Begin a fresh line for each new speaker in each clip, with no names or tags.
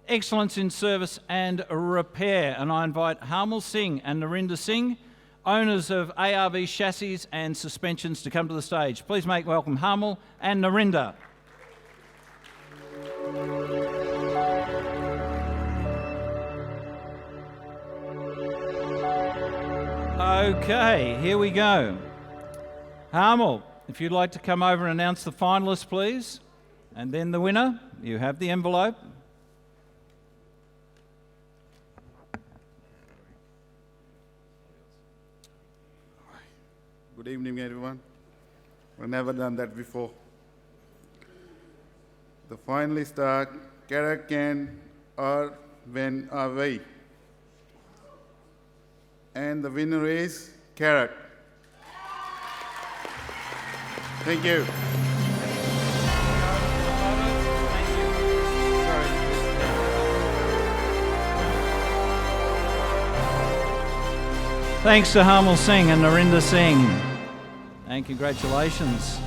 Excellence in Service and Repair. And I invite Harmal Singh and Narinder Singh, owners of ARV Chassis and Suspensions, to come to the stage. Please make welcome Harmal and Narinder. Okay, here we go. Harmal, if you'd like to come over and announce the finalists, please. And then the winner. You have the envelope.
Good evening, everyone. I've never done that before. The finalists are CARAC and RVNRV. And the winner is CARAC. Thank you.
Thanks to Harmal Singh and Narinder Singh. And congratulations.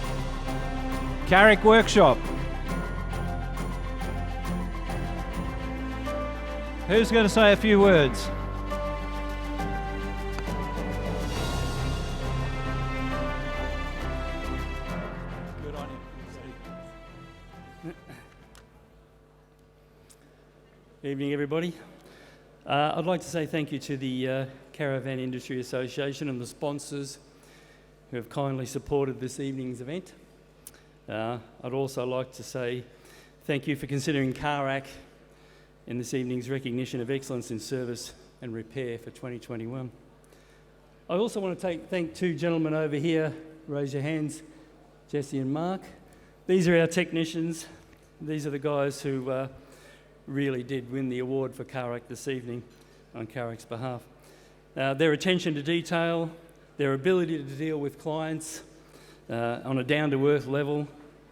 CARAC Workshop. Who's going to say a few words? Good on you.
Evening, everybody. I'd like to say thank you to the Caravan Industry Association and the sponsors who have kindly supported this evening's event. I'd also like to say thank you for considering CARAC in this evening's recognition of excellence in service and repair for 2021. I also want to thank two gentlemen over here. Raise your hands, Jesse and Mark. These are our technicians. These are the guys who really did win the award for CARAC this evening on CARAC's behalf. Their attention to detail, their ability to deal with clients on a down-to-earth level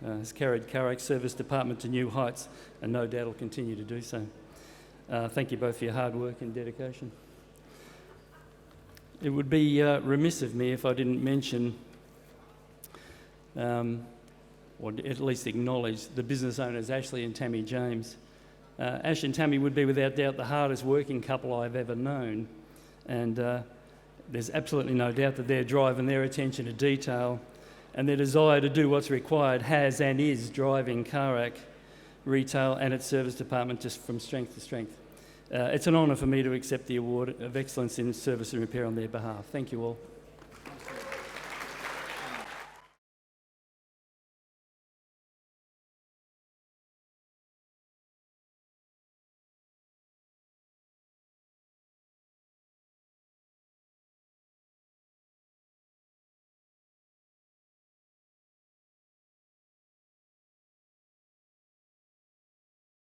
has carried CARAC's service department to new heights, and no doubt will continue to do so. Thank you both for your hard work and dedication. It would be remiss of me if I didn't mention, or at least acknowledge, the business owners Ashley and Tammy James. Ash and Tammy would be without doubt the hardest working couple I've ever known, and there's absolutely no doubt that their drive and their attention to detail and their desire to do what's required has and is driving CARAC retail and its service department just from strength to strength. It's an honour for me to accept the award of excellence in service and repair on their behalf. Thank you all.